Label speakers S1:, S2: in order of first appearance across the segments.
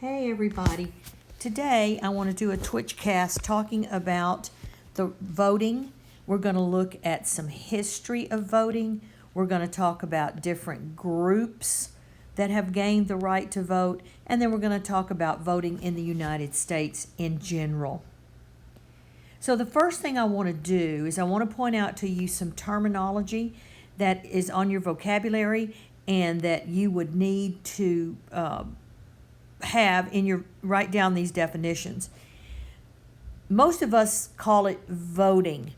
S1: Hey everybody. Today I want to do a Twitch cast talking about the voting. We're going to look at some history of voting. We're going to talk about different groups that have gained the right to vote, and then we're going to talk about voting in the United States in general. So the first thing I want to do is I want to point out to you some terminology that is on your vocabulary and that you would need to have in your, write down these definitions. Most of us call it voting,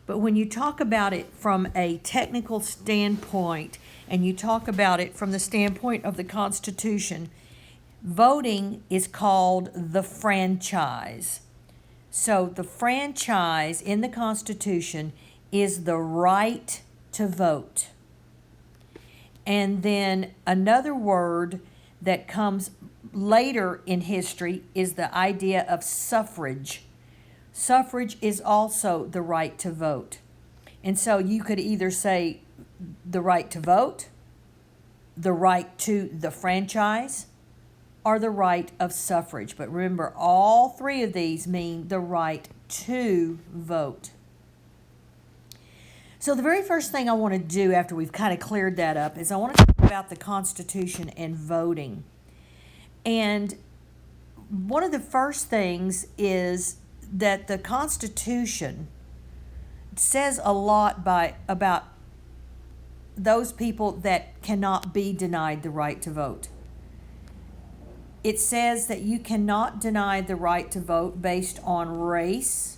S1: but when you talk about it from a technical standpoint and you talk about it from the standpoint of the Constitution, voting is called the franchise. So the franchise in the Constitution is the right to vote. And then another word that comes later in history is the idea of suffrage. Suffrage is also the right to vote. And so you could either say the right to vote, the right to the franchise, or the right of suffrage. But remember, all three of these mean the right to vote. So the very first thing I want to do after we've kind of cleared that up is I want to talk about the Constitution and voting. And one of the first things is that the Constitution says a lot about those people that cannot be denied the right to vote. It says that you cannot deny the right to vote based on race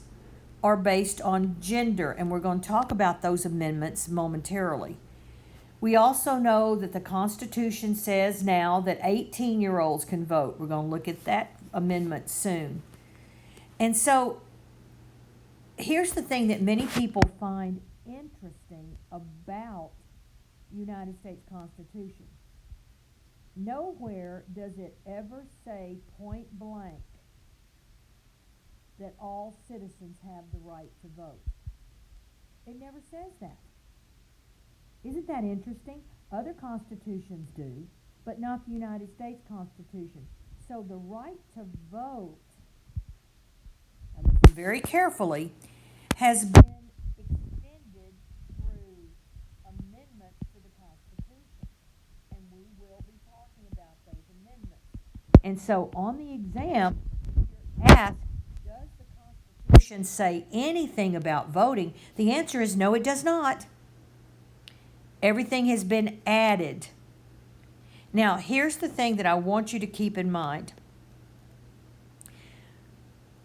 S1: or based on gender, and we're going to talk about those amendments momentarily. We also know that the Constitution says now that 18-year-olds can vote. We're going to look at that amendment soon. And so here's the thing that many people find interesting about the United States Constitution. Nowhere does it ever say point blank that all citizens have the right to vote. It never says that. Isn't that interesting? Other constitutions do, but not the United States Constitution. So the right to vote, very carefully, has been extended through amendments to the Constitution, and we will be talking about those amendments. And so on the exam, you're asked, does the Constitution say anything about voting? The answer is no, it does not. Everything has been added. Now, here's the thing that I want you to keep in mind.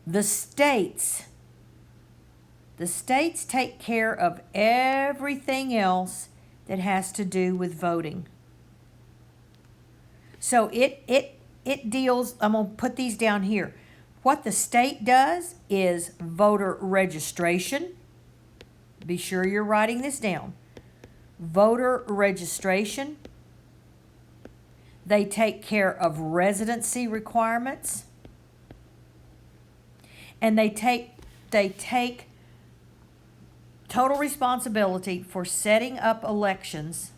S1: The states take care of everything else that has to do with voting. So it deals, I'm going to put these down here. What the state does is voter registration. Be sure you're writing this down. Voter registration. They take care of residency requirements. And they take total responsibility for setting up elections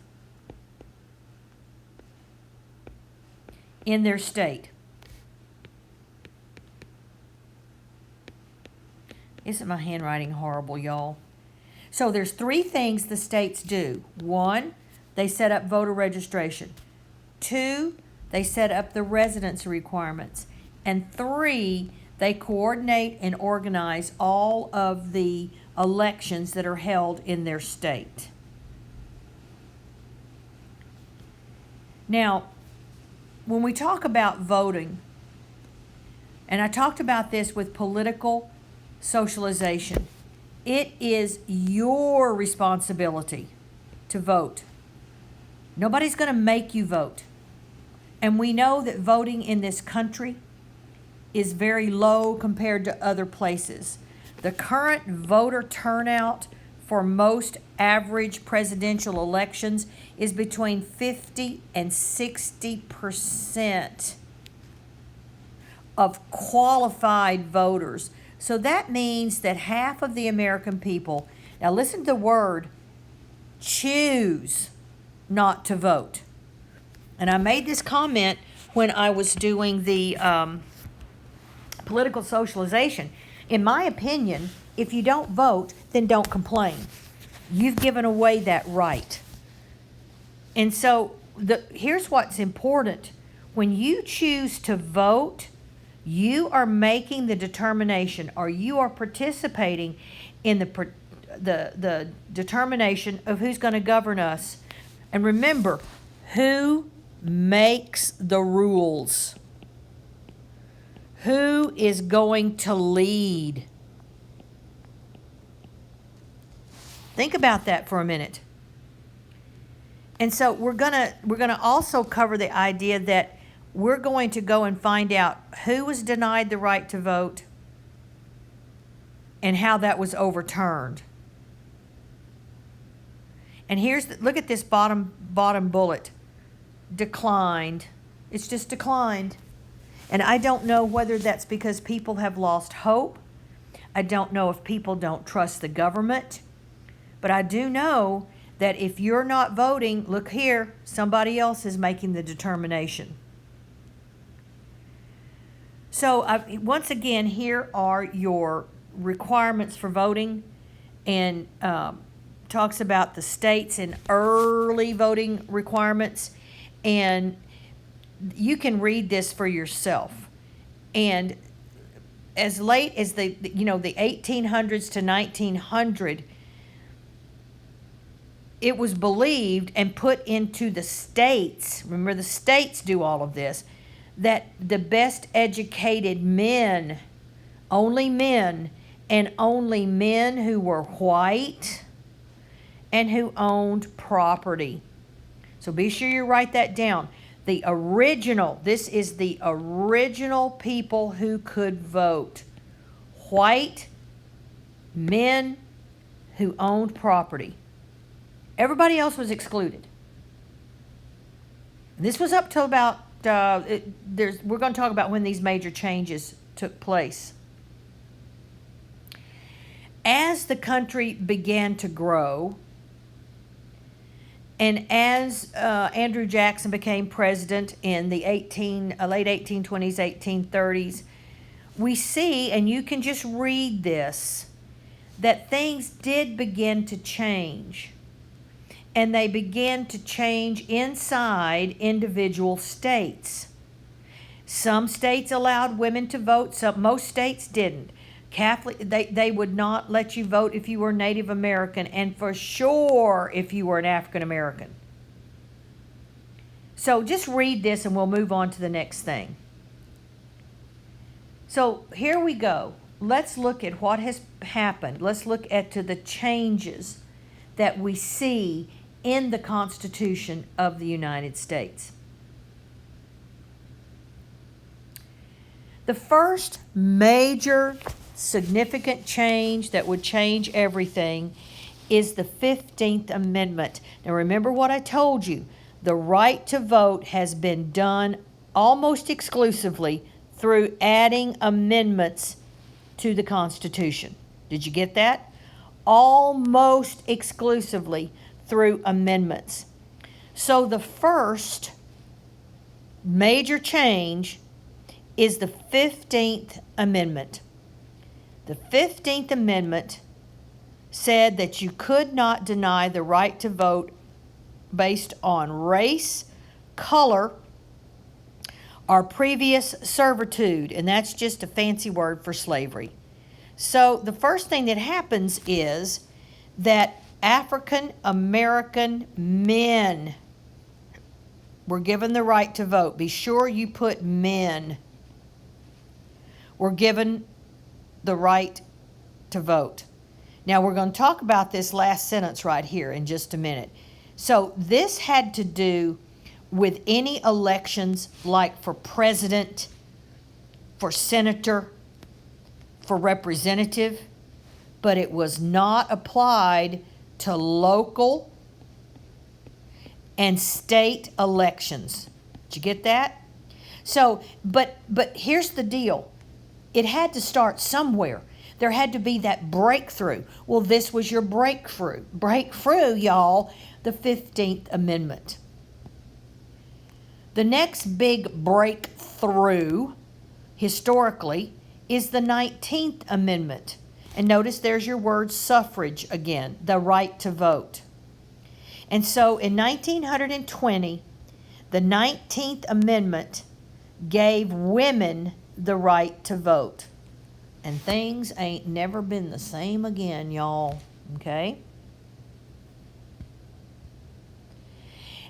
S1: in their state. Isn't my handwriting horrible, y'all? So there's three things the states do. One, they set up voter registration. Two, they set up the residency requirements. And three, they coordinate and organize all of the elections that are held in their state. Now, when we talk about voting, and I talked about this with political socialization, it is your responsibility to vote. Nobody's going to make you vote. And we know that voting in this country is very low compared to other places. The current voter turnout for most average presidential elections is between 50 and 60% of qualified voters. So that means that half of the American people, now listen to the word, choose not to vote. And I made this comment when I was doing the political socialization. In my opinion, if you don't vote, then don't complain. You've given away that right. And so here's what's important. When you choose to vote, you are making the determination, or you are participating in the determination of who's going to govern us. And remember, who makes the rules? Who is going to lead? Think about that for a minute. And so we're gonna also cover the idea that we're going to go and find out who was denied the right to vote and how that was overturned. And look at this bottom bullet. Declined. It's just declined. And I don't know whether that's because people have lost hope. I don't know if people don't trust the government. But I do know that if you're not voting, look here, somebody else is making the determination. So once again, here are your requirements for voting, and talks about the states and early voting requirements. And you can read this for yourself. And as late as the 1800s to 1900, it was believed and put into the states, remember the states do all of this, that the best educated men, and only men who were white and who owned property. So be sure you write that down. This is the original people who could vote. White men who owned property. Everybody else was excluded. This was up till about, we're going to talk about when these major changes took place. As the country began to grow, and as Andrew Jackson became president in the late 1820s, 1830s, we see, and you can just read this, that things did begin to change. And they began to change inside individual states. Some states allowed women to vote, most states didn't. They would not let you vote if you were Native American, and for sure if you were an African American. So just read this and we'll move on to the next thing. So here we go. Let's look at what has happened. Let's look at the changes that we see in the Constitution of the United States. The first major significant change that would change everything is the 15th Amendment. Now remember what I told you. The right to vote has been done almost exclusively through adding amendments to the Constitution. Did you get that? Almost exclusively through amendments. So the first major change is the 15th Amendment. The 15th Amendment said that you could not deny the right to vote based on race, color, or previous servitude, and that's just a fancy word for slavery. So the first thing that happens is that African American men were given the right to vote. Be sure you put men were given the right to vote. Now we're going to talk about this last sentence right here in just a minute. So this had to do with any elections like for president, for senator, for representative, but it was not applied to local and state elections. Did you get that? So, but here's the deal. It had to start somewhere. There had to be that breakthrough. Well, this was your breakthrough. Breakthrough, y'all, the 15th Amendment. The next big breakthrough, historically, is the 19th Amendment. And notice there's your word suffrage again, the right to vote. And so in 1920, the 19th Amendment gave women the right to vote. And things ain't never been the same again, y'all. Okay?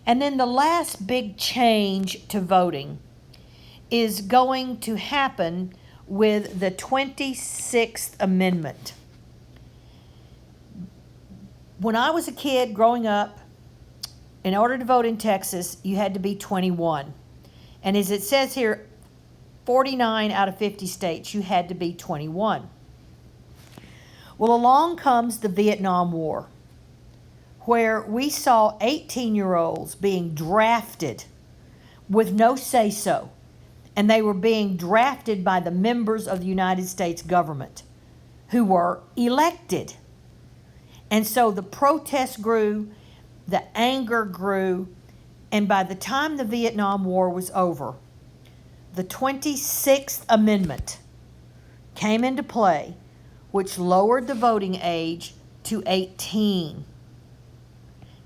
S1: And then the last big change to voting is going to happen with the 26th Amendment. When I was a kid growing up, in order to vote in Texas, you had to be 21. And as it says here, 49 out of 50 states, you had to be 21. Well, along comes the Vietnam War, where we saw 18-year-olds being drafted with no say-so. And they were being drafted by the members of the United States government who were elected. And so the protest grew, the anger grew, and by the time the Vietnam War was over, the 26th Amendment came into play, which lowered the voting age to 18.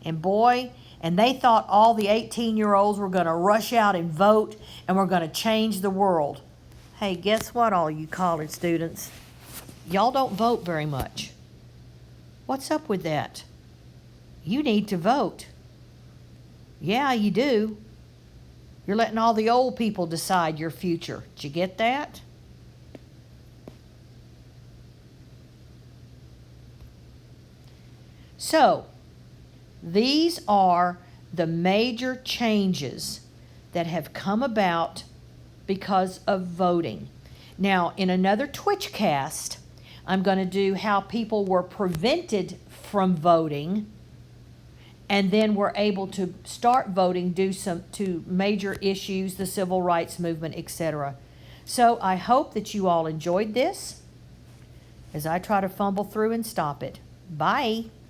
S1: And boy, and they thought all the 18-year-olds were going to rush out and vote and were going to change the world. Hey, guess what, all you college students? Y'all don't vote very much. What's up with that? You need to vote. Yeah, you do. You're letting all the old people decide your future. Did you get that? So, these are the major changes that have come about because of voting. Now, in another Twitchcast, I'm going to do how people were prevented from voting and then were able to start voting due to major issues, the civil rights movement, etc. So I hope that you all enjoyed this as I try to fumble through and stop it. Bye.